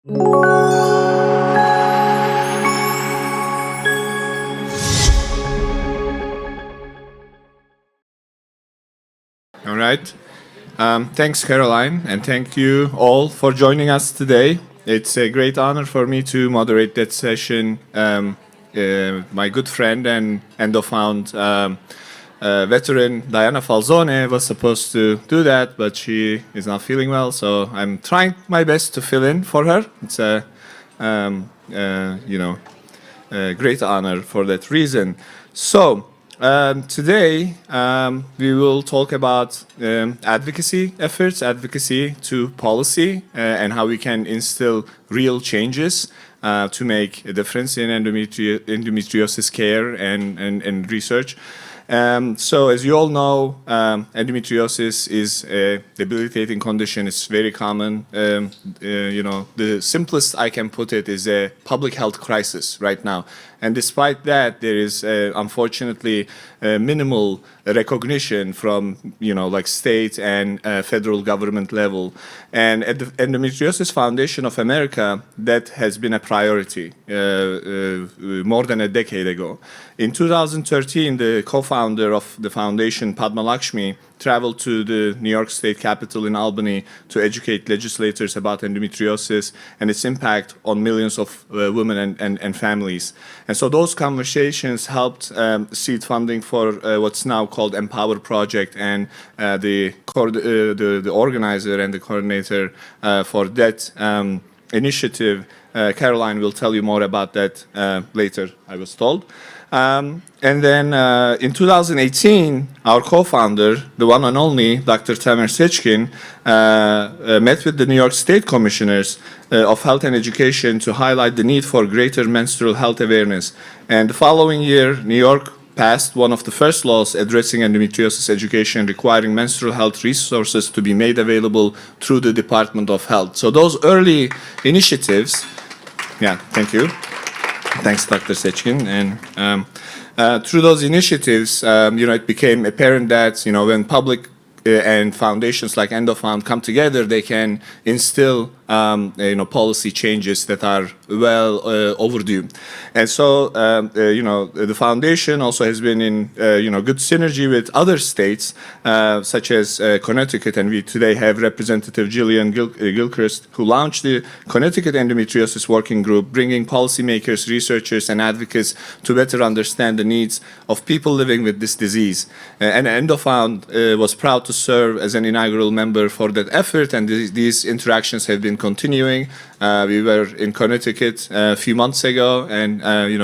All right. Thanks, Caroline, and thank you all for joining us today. It's a great honor for me to moderate that session. My good friend and EndoFound veteran Diana Falzone was supposed to do that, but she is not feeling well, so I'm trying my best to fill in for her. It's a great honor for that reason. So today we will talk about advocacy efforts, advocacy to policy, and how we can instill real changes to make a difference in endometriosis care and research. So as you all know, endometriosis is a debilitating condition. It's very common. The simplest I can put it is a public health crisis right now. And despite that, there is unfortunately minimal recognition from like state and federal government level. And at the Endometriosis Foundation of America, that has been a priority more than a decade ago. In 2013, the co-founder of the foundation, Padma Lakshmi, traveled to the New York State Capitol in Albany to educate legislators about endometriosis and its impact on millions of women and families. And so those conversations helped seed funding for what's now called Empower Project, and the organizer and the coordinator for that initiative, Caroline will tell you more about that later, I was told. And then in 2018, our co-founder, the one and only Dr. Tamer Seçkin, met with the New York State Commissioners of Health and Education to highlight the need for greater menstrual health awareness. And the following year, New York passed one of the first laws addressing endometriosis education, requiring menstrual health resources to be made available through the Department of Health. So those early initiatives, thank you. Thanks, Dr. Seçkin. And through those initiatives, it became apparent that, when public and foundations like EndoFound come together, they can instill policy changes that are well overdue. And so, the foundation also has been in, good synergy with other states, such as Connecticut, and we today have Representative Jillian Gilchrist, who launched the Connecticut Endometriosis Working Group, bringing policymakers, researchers, and advocates to better understand the needs of people living with this disease. And EndoFound was proud to serve as an inaugural member for that effort, and these interactions have been continuing. We were in Connecticut a few months ago, and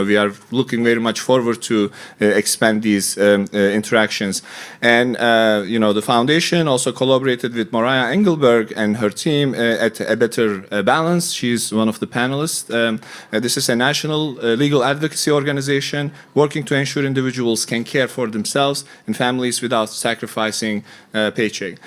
we are looking very much forward to expand these interactions. And the foundation also collaborated with Mariah Engelberg and her team at A Better Balance. She's one of the panelists. This is a national legal advocacy organization working to ensure individuals can care for themselves and families without sacrificing paycheck.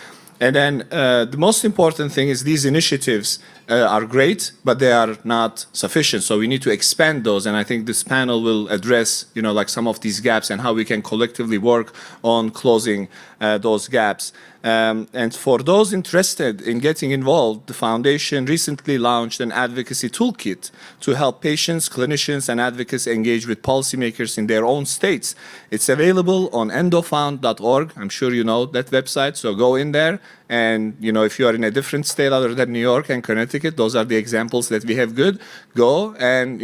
And then the most important thing is these initiatives are great, but they are not sufficient. So we need to expand those. And I think this panel will address, some of these gaps and how we can collectively work on closing those gaps. And for those interested in getting involved, the foundation recently launched an advocacy toolkit to help patients, clinicians, and advocates engage with policymakers in their own states. It's available on endofound.org. I'm sure you know that website, so go in there. And, if you are in a different state other than New York and Connecticut, those are the examples that we have good. Go and,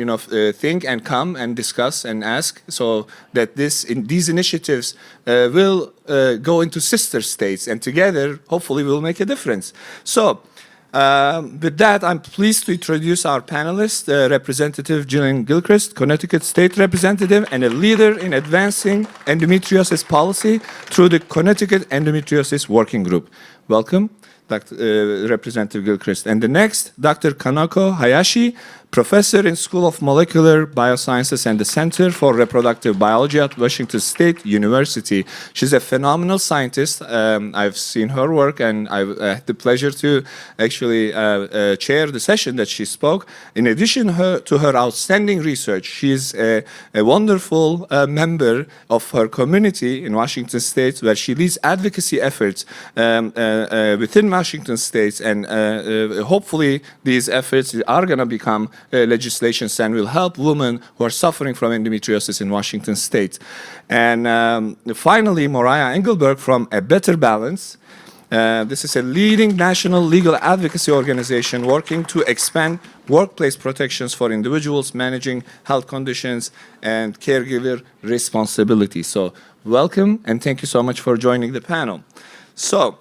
think and come and discuss and ask, so that these initiatives will go into sister states, and together, hopefully, we'll make a difference. So, with that, I'm pleased to introduce our panelist, Representative Jillian Gilchrist, Connecticut State Representative and a leader in advancing endometriosis policy through the Connecticut Endometriosis Working Group. Welcome, Representative Gilchrist. And the next, Dr. Kanako Hayashi, Professor in School of Molecular Biosciences and the Center for Reproductive Biology at Washington State University. She's a phenomenal scientist. I've seen her work, and I had the pleasure to actually chair the session that she spoke. In addition to her outstanding research, she's a wonderful member of her community in Washington State, where she leads advocacy efforts within Washington State, and hopefully these efforts are going to become legislations and will help women who are suffering from endometriosis in Washington State. And finally, Mariah Engelberg from A Better Balance. This is a leading national legal advocacy organization working to expand workplace protections for individuals managing health conditions and caregiver responsibility. So welcome, and thank you so much for joining the panel. So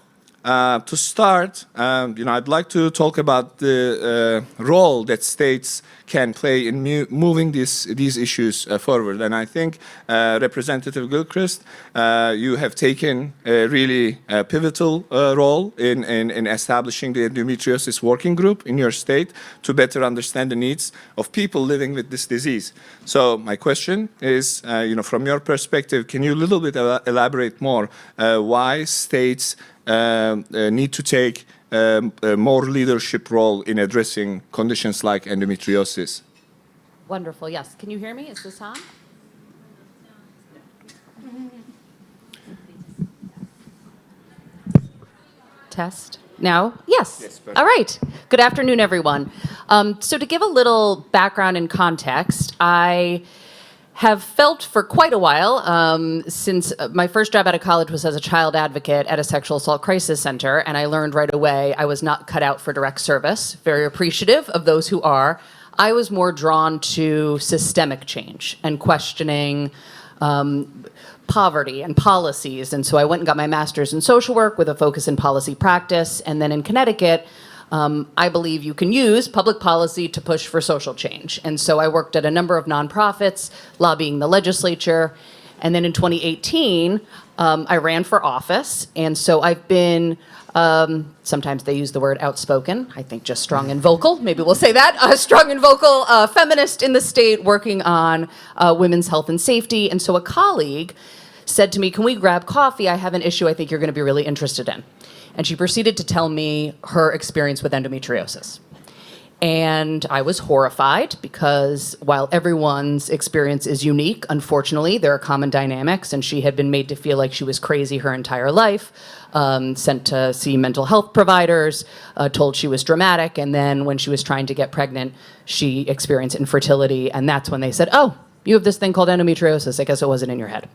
to start, I'd like to talk about the role that states can play in moving these issues forward. And I think, Representative Gilchrist, you have taken a really pivotal role in establishing the endometriosis working group in your state to better understand the needs of people living with this disease. So my question is, from your perspective, can you a little bit elaborate more why states need to take a more leadership role in addressing conditions like endometriosis? Wonderful. Yes. Can you hear me? Is this on? Test. Now? Yes. Yes, perfect. All right. Good afternoon, everyone. So to give a little background and context, I have felt for quite a while, since my first job out of college was as a child advocate at a sexual assault crisis center, and I learned right away I was not cut out for direct service. Very appreciative of those who are. I was more drawn to systemic change and questioning poverty and policies, and so I went and got my master's in social work with a focus in policy practice, and then in Connecticut, I believe you can use public policy to push for social change. And so I worked at a number of nonprofits, lobbying the legislature. And then in 2018, I ran for office. And so I've been, sometimes they use the word outspoken, I think just strong and vocal, maybe we'll say that, strong and vocal feminist in the state working on women's health and safety. And so a colleague said to me, can we grab coffee? I have an issue I think you're going to be really interested in. And she proceeded to tell me her experience with endometriosis. And I was horrified because while everyone's experience is unique, unfortunately, there are common dynamics, and she had been made to feel like she was crazy her entire life, sent to see mental health providers, told she was dramatic, and then when she was trying to get pregnant, she experienced infertility, and that's when they said, oh, you have this thing called endometriosis. I guess it wasn't in your head.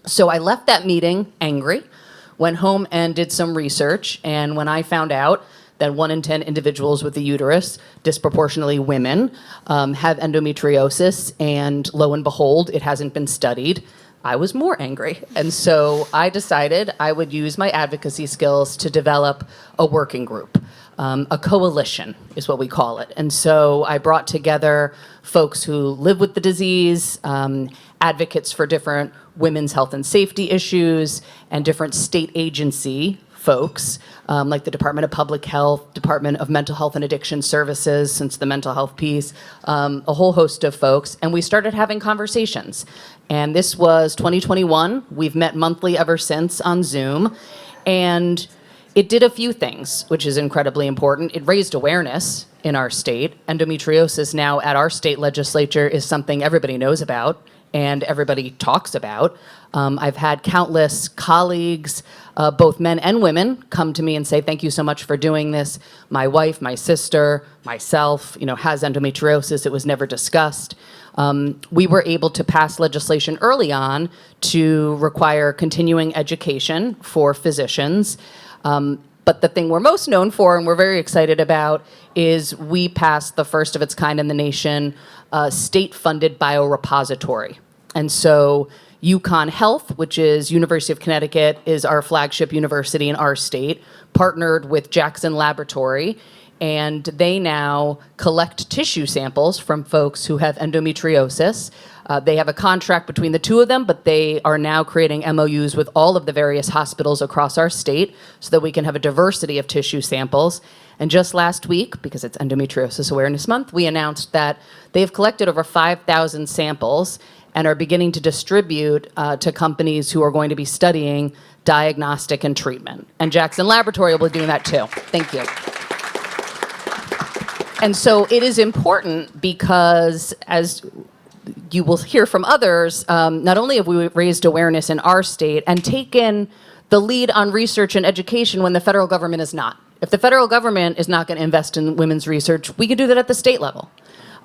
So I left that meeting angry, went home and did some research, and when I found out that 1 in 10 individuals with a uterus, disproportionately women, have endometriosis, and lo and behold, it hasn't been studied, I was more angry. And so I decided I would use my advocacy skills to develop a working group. A coalition is what we call it. And so I brought together folks who live with the disease, advocates for different women's health and safety issues, and different state agency folks, like the Department of Public Health, Department of Mental Health and Addiction Services, since the mental health piece, a whole host of folks, and we started having conversations. And this was 2021. We've met monthly ever since on Zoom, and it did a few things, which is incredibly important. It raised awareness in our state. Endometriosis now at our state legislature is something everybody knows about and everybody talks about. I've had countless colleagues, both men and women, come to me and say, thank you so much for doing this. My wife, my sister, myself, has endometriosis. It was never discussed. We were able to pass legislation early on to require continuing education for physicians. But the thing we're most known for, and we're very excited about, is we passed the first of its kind in the nation, state-funded biorepository. And so UConn Health, which is University of Connecticut, is our flagship university in our state, partnered with Jackson Laboratory, and they now collect tissue samples from folks who have endometriosis. They have a contract between the two of them, but they are now creating MOUs with all of the various hospitals across our state so that we can have a diversity of tissue samples. And just last week, because it's Endometriosis Awareness Month, we announced that they've collected over 5,000 samples and are beginning to distribute to companies who are going to be studying diagnostic and treatment. And Jackson Laboratory will be doing that too. Thank you. And so it is important because, as you will hear from others, not only have we raised awareness in our state and taken the lead on research and education when the federal government is not. If the federal government is not going to invest in women's research, we could do that at the state level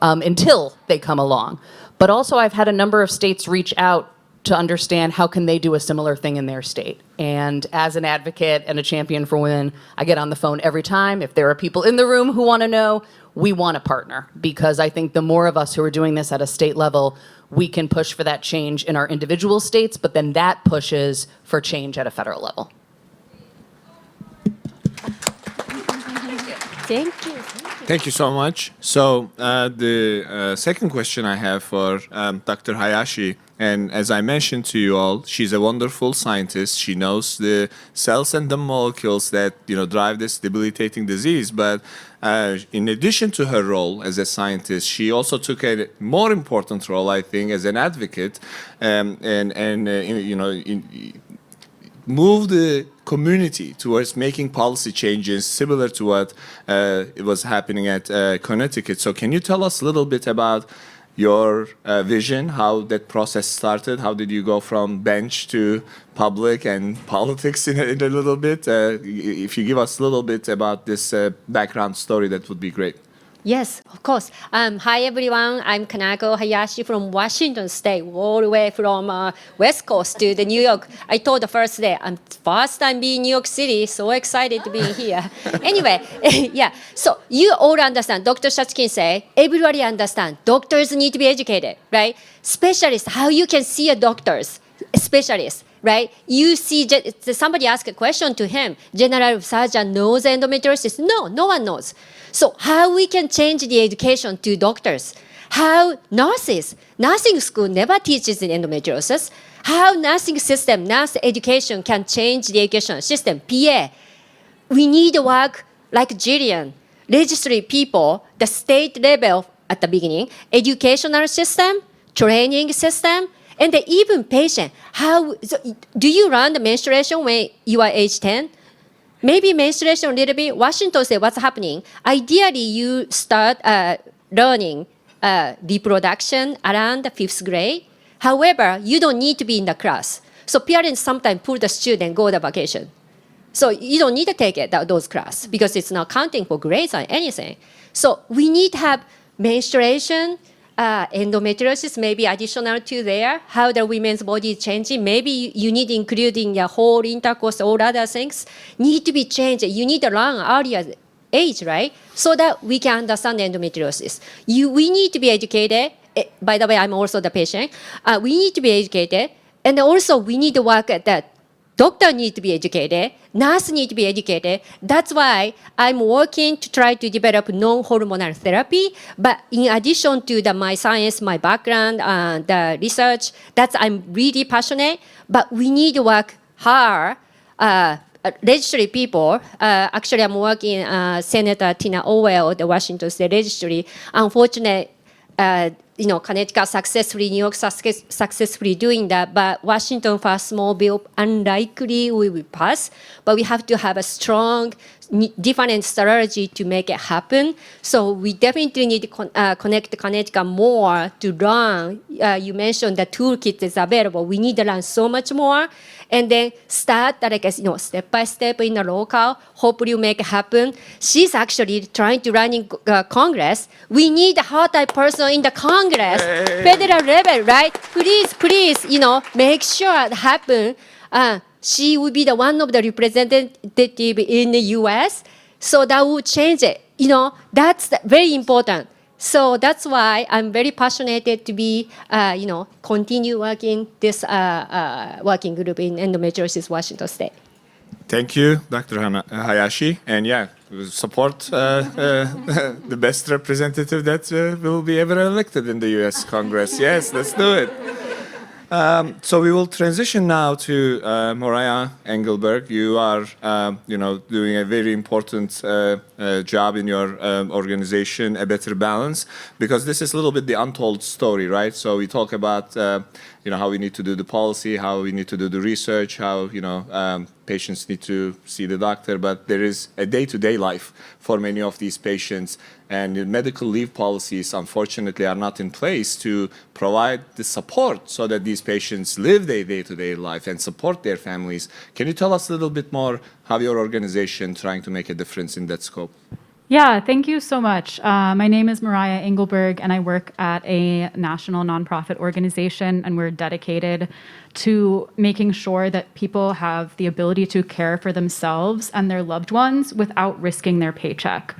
until they come along. But also, I've had a number of states reach out to understand how can they do a similar thing in their state. And as an advocate and a champion for women, I get on the phone every time. If there are people in the room who want to know, we want to partner, because I think the more of us who are doing this at a state level, we can push for that change in our individual states, but then that pushes for change at a federal level. Thank you. Thank you so much. So the second question I have for Dr. Hayashi, and as I mentioned to you all, she's a wonderful scientist. She knows the cells and the molecules that drive this debilitating disease. But in addition to her role as a scientist, she also took a more important role, I think, as an advocate, move the community towards making policy changes similar to what it was happening at Connecticut. So can you tell us a little bit about your vision, how that process started? How did you go from bench to public and politics in a little bit? If you give us a little bit about this background story, that would be great. Yes, of course. Hi, everyone. I'm Kanako Hayashi from Washington State, all the way from West Coast to the New York. I told the first day, I'm first time being in New York City, so excited to be here. Anyway, yeah. So you all understand, Dr. Shachkin say, everybody understand, doctors need to be educated, right? Specialists, how you can see a doctor's specialist, right? You see, somebody asked a question to him, general surgeon knows endometriosis? No, no one knows. So how we can change the education to doctors? How nursing school never teaches in endometriosis. How nursing system, nurse education can change the education system, PA. We need to work like Jillian, registry people, the state level at the beginning, educational system, training system, and even patient. Do you learn the menstruation when you are age 10? Maybe menstruation a little bit. Washington said what's happening. Ideally, you start learning reproduction around the 5th grade. However, you don't need to be in the class. So parents sometimes pull the student go to vacation. So you don't need to take those classes because it's not counting for grades or anything. So we need to have menstruation, endometriosis, maybe additional to there, how the women's body is changing. Maybe you need including the whole intercourse, all other things need to be changed. You need to learn earlier age, right? So that we can understand endometriosis. We need to be educated. By the way, I'm also the patient. We need to be educated. And also we need to work at that. Doctor need to be educated, nurse need to be educated. That's why I'm working to try to develop non-hormonal therapy. But in addition to my science, my background, the research, I'm really passionate. But we need to work hard. Registry people, actually I'm working Senator Tina Owell, the Washington State Registry. Unfortunately, Connecticut successfully, New York successfully doing that, but Washington for a small bill unlikely we will pass. But we have to have a strong, different strategy to make it happen. So we definitely need to connect Connecticut more to learn. You mentioned the toolkit is available. We need to learn so much more. And then start step by step in the local. Hopefully, make it happen. She's actually trying to run in Congress. We need a hot-type person in the Congress, federal level, right? Please, make sure it happen. She will be the one of the representative in the U.S. So that will change it. That's very important. So that's why I'm very passionate to be, continue working this working group in endometriosis, Washington State. Thank you, Dr. Hayashi. And yeah, support the best representative that will be ever elected in the U.S. Congress. Yes, let's do it. So we will transition now to Mariah Engelberg. You are, doing a very important job in your organization, A Better Balance, because this is a little bit the untold story, right? So we talk about, how we need to do the policy, how we need to do the research, how, patients need to see the doctor, but there is a day-to-day life for many of these patients. And the medical leave policies, unfortunately, are not in place to provide the support so that these patients live their day-to-day life and support their families. Can you tell us a little bit more how your organization trying to make a difference in that scope? Yeah, thank you so much. My name is Mariah Engelberg, and I work at a national nonprofit organization, and we're dedicated to making sure that people have the ability to care for themselves and their loved ones without risking their paycheck.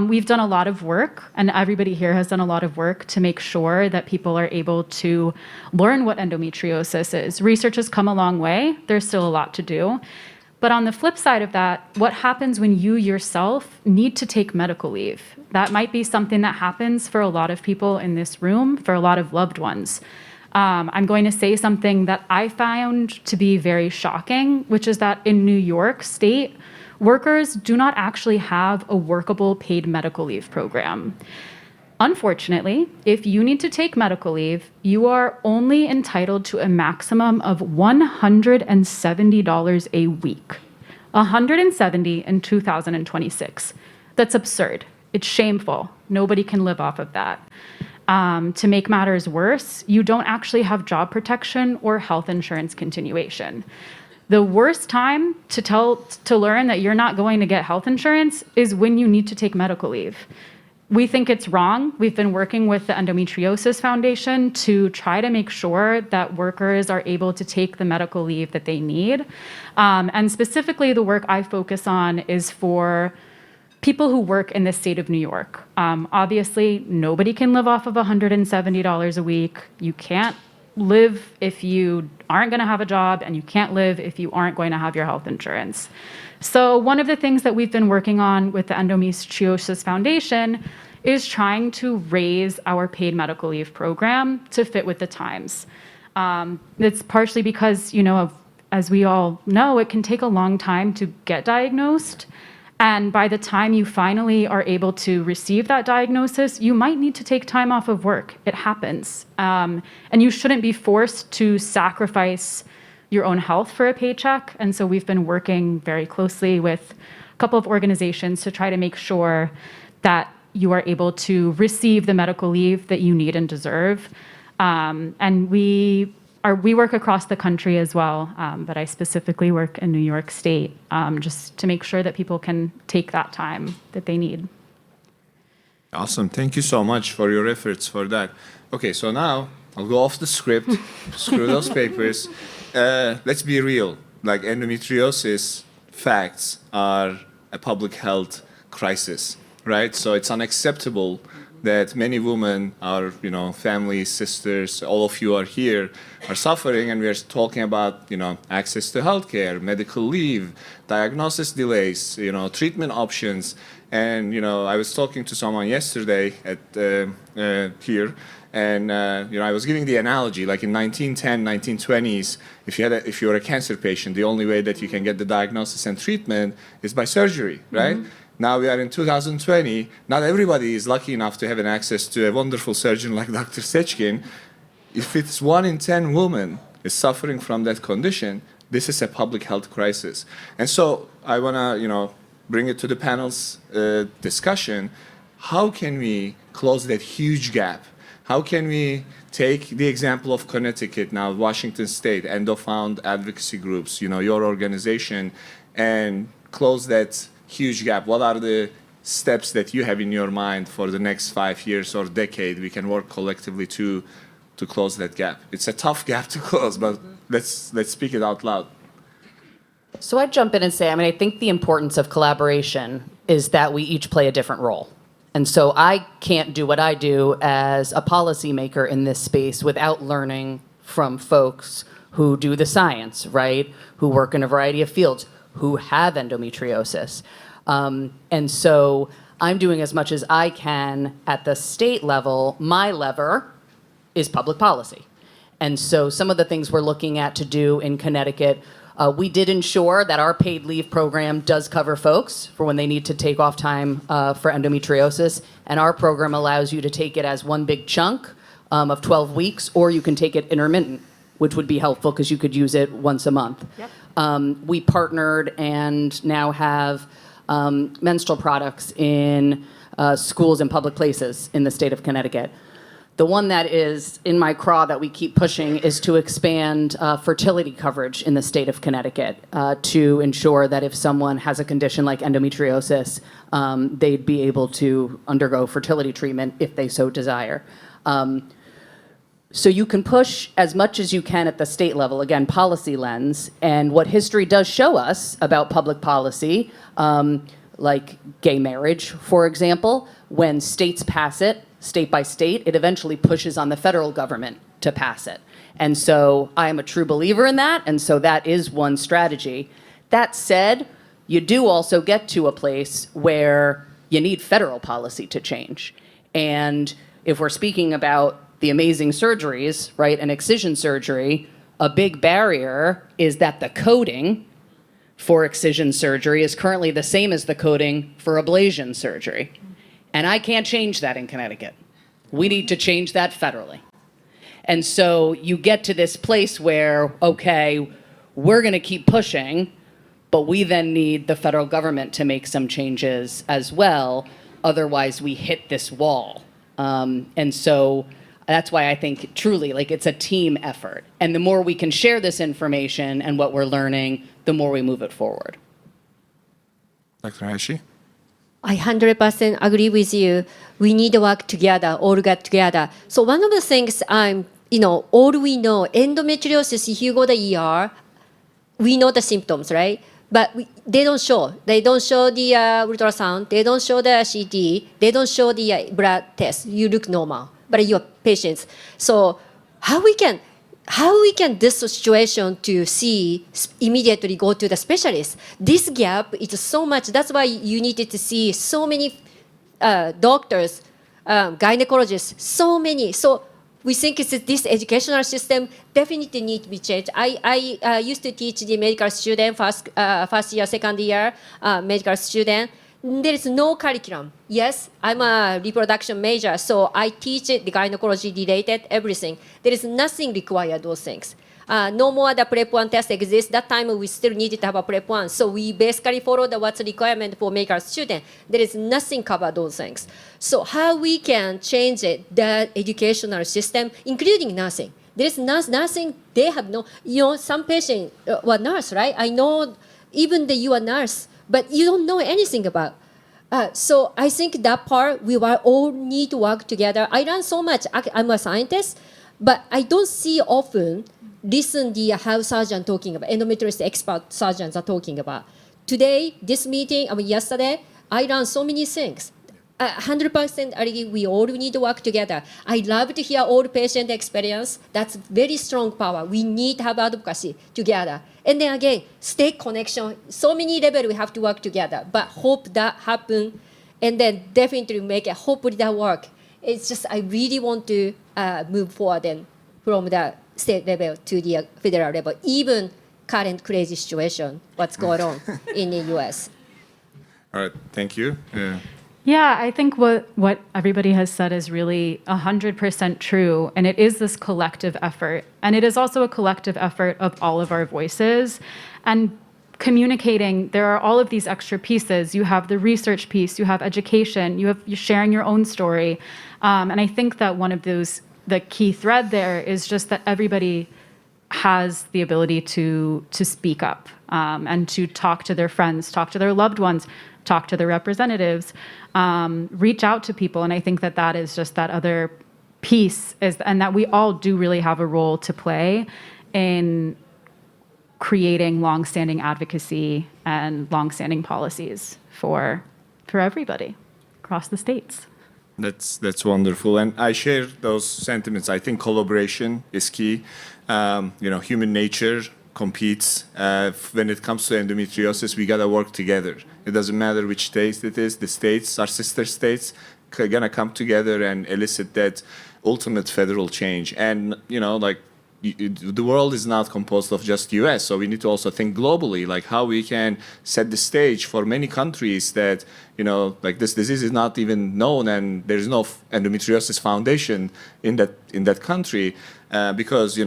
We've done a lot of work, and everybody here has done a lot of work to make sure that people are able to learn what endometriosis is. Research has come a long way. There's still a lot to do. But on the flip side of that, what happens when you yourself need to take medical leave? That might be something that happens for a lot of people in this room, for a lot of loved ones. I'm going to say something that I found to be very shocking, which is that in New York State, workers do not actually have a workable paid medical leave program. Unfortunately, if you need to take medical leave, you are only entitled to a maximum of $170 a week. $170 in 2026. That's absurd. It's shameful. Nobody can live off of that. To make matters worse, you don't actually have job protection or health insurance continuation. The worst time to learn that you're not going to get health insurance is when you need to take medical leave. We think it's wrong. We've been working with the Endometriosis Foundation to try to make sure that workers are able to take the medical leave that they need. And specifically, the work I focus on is for people who work in the state of New York. Obviously, nobody can live off of $170 a week. You can't live if you aren't going to have a job, and you can't live if you aren't going to have your health insurance. So one of the things that we've been working on with the Endometriosis Foundation is trying to raise our paid medical leave program to fit with the times. It's partially because, as we all know, it can take a long time to get diagnosed. And by the time you finally are able to receive that diagnosis, you might need to take time off of work. It happens. And you shouldn't be forced to sacrifice your own health for a paycheck. And so we've been working very closely with a couple of organizations to try to make sure that you are able to receive the medical leave that you need and deserve. And we work across the country as well, but I specifically work in New York State, just to make sure that people can take that time that they need. Awesome. Thank you so much for your efforts for that. Okay, so now I'll go off the script, screw those papers. Let's be real. Like, endometriosis facts are a public health crisis, right? So it's unacceptable that many women, our families, sisters, all of you are here, are suffering, and we are talking about access to healthcare, medical leave, diagnosis delays, treatment options. And I was talking to someone yesterday at here, and I was giving the analogy, like in 1910, 1920s, if you were a cancer patient, the only way that you can get the diagnosis and treatment is by surgery, right? Mm-hmm. Now we are in 2020. Not everybody is lucky enough to have an access to a wonderful surgeon like Dr. Sechkin. If it's 1 in 10 women is suffering from that condition, this is a public health crisis. And so I want to, bring it to the panel's discussion. How can we close that huge gap? How can we take the example of Connecticut, now Washington State, EndoFound advocacy groups, your organization, and close that huge gap? What are the steps that you have in your mind for the next 5 years or decade we can work collectively to close that gap? It's a tough gap to close, but let's speak it out loud. So I'd jump in and say, I think the importance of collaboration is that we each play a different role. And so I can't do what I do as a policymaker in this space without learning from folks who do the science, right? Who work in a variety of fields, who have endometriosis. And so I'm doing as much as I can at the state level. My lever is public policy. And so some of the things we're looking at to do in Connecticut, we did ensure that our paid leave program does cover folks for when they need to take off time for endometriosis. And our program allows you to take it as one big chunk of 12 weeks, or you can take it intermittent, which would be helpful because you could use it once a month. Yep. We partnered and now have menstrual products in schools and public places in the state of Connecticut. The one that is in my craw that we keep pushing is to expand fertility coverage in the state of Connecticut to ensure that if someone has a condition like endometriosis, they'd be able to undergo fertility treatment if they so desire. So you can push as much as you can at the state level, again, policy lens. And what history does show us about public policy, like gay marriage, for example, when states pass it, state by state, it eventually pushes on the federal government to pass it. And so I am a true believer in that, and so that is one strategy. That said, you do also get to a place where you need federal policy to change. And if we're speaking about the amazing surgeries, right, and excision surgery, a big barrier is that the coding for excision surgery is currently the same as the coding for ablation surgery. And I can't change that in Connecticut. We need to change that federally. And so you get to this place where, okay, we're going to keep pushing, but we then need the federal government to make some changes as well. Otherwise, we hit this wall. And so that's why I think truly, like, it's a team effort. And the more we can share this information and what we're learning, the more we move it forward. Dr. Hayashi? I 100% agree with you. We need to work together, all get together. So one of the things all we know, endometriosis, if you go to the ER, we know the symptoms, right? But they don't show. They don't show the ultrasound. They don't show the CT. They don't show the blood test. You look normal, but you're patients. So how we can this situation to see immediately go to the specialist? This gap is so much. That's why you needed to see so many doctors, gynecologists, so many. So we think this educational system definitely need to be changed. I used to teach the medical student, first year, second year medical student. There is no curriculum. Yes, I'm a reproduction major, so I teach it, the gynecology related, everything. There is nothing required those things. No more the prep one test exists. That time we still needed to have a prep one. So we basically follow what's the requirement for medical student. There is nothing cover those things. So how we can change it, the educational system, including nursing. There is nothing, they have no, some patient were nurse, right? I know even you are nurse, but you don't know anything about. So I think that part, we all need to work together. I learn so much. I'm a scientist, but I don't see often listen the how surgeon talking about, endometriosis expert surgeons are talking about. Today, this meeting, yesterday, I learned so many things. 100% agree, we all need to work together. I love to hear all patient experience. That's very strong power. We need to have advocacy together. And then again, state connection. So many levels we have to work together. But hope that happen, and then definitely make it. Hopefully that work. It's just I really want to move forward and from the state level to the federal level. Even current crazy situation, what's going on in the U.S. All right, thank you. Yeah, I think what everybody has said is really 100% true, and it is this collective effort. And it is also a collective effort of all of our voices. And communicating, there are all of these extra pieces. You have the research piece, you have education, you're sharing your own story. And I think that one of those, the key thread there is just that everybody has the ability to speak up and to talk to their friends, talk to their loved ones, talk to their representatives, reach out to people. And I think that that is just that other piece, and that we all do really have a role to play in creating longstanding advocacy and longstanding policies for everybody across the states. That's wonderful, and I share those sentiments. I think collaboration is key. Human nature competes. When it comes to endometriosis, we gotta work together. It doesn't matter which state it is. The states, our sister states, are gonna come together and elicit that ultimate federal change. And the world is not composed of just U.S., so we need to also think globally, like how we can set the stage for many countries that, this disease is not even known and there's no endometriosis foundation in that country because,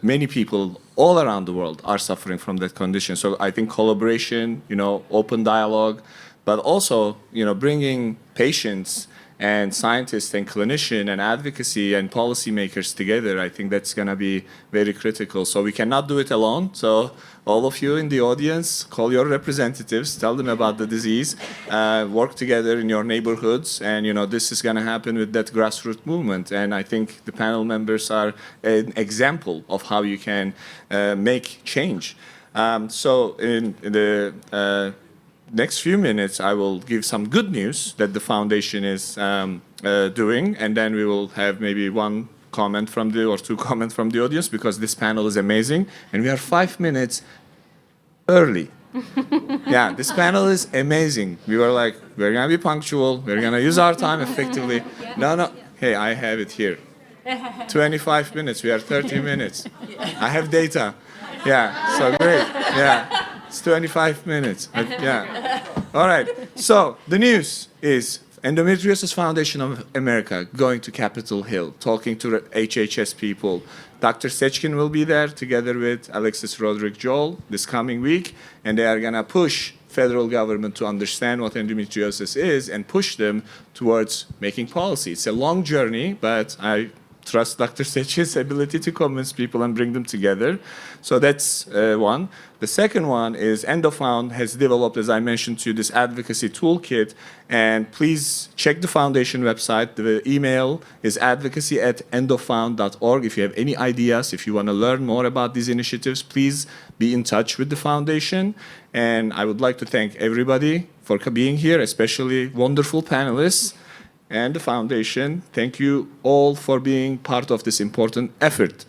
many people all around the world are suffering from that condition. So I think collaboration, open dialogue, but also, bringing patients and scientists and clinician and advocacy and policymakers together, I think that's going to be very critical. So we cannot do it alone. So all of you in the audience, call your representatives, tell them about the disease, work together in your neighborhoods, and this is going to happen with that grassroots movement. And I think the panel members are an example of how you can make change. So in the next few minutes, I will give some good news that the foundation is doing, and then we will have maybe one comment from or two comments from the audience, because this panel is amazing, and we are 5 minutes early. Yeah, this panel is amazing. We were like, we're gonna be punctual, we're gonna use our time effectively. No, hey, I have it here. 25 minutes, we are 30 minutes. I have data. Yeah, so great. Yeah, it's 25 minutes. Yeah. All right. So the news is Endometriosis Foundation of America going to Capitol Hill, talking to HHS people. Dr. Sechkin will be there together with Alexis Roderick-Joel this coming week, and they are going to push federal government to understand what endometriosis is and push them towards making policy. It's a long journey, but I trust Dr. Sechkin's ability to convince people and bring them together. So that's one. The second one is EndoFound has developed, as I mentioned to you, this advocacy toolkit. And please check the foundation website. The email is advocacy@endofound.org. If you have any ideas, if you want to learn more about these initiatives, please be in touch with the foundation. And I would like to thank everybody for being here, especially wonderful panelists and the foundation. Thank you all for being part of this important effort.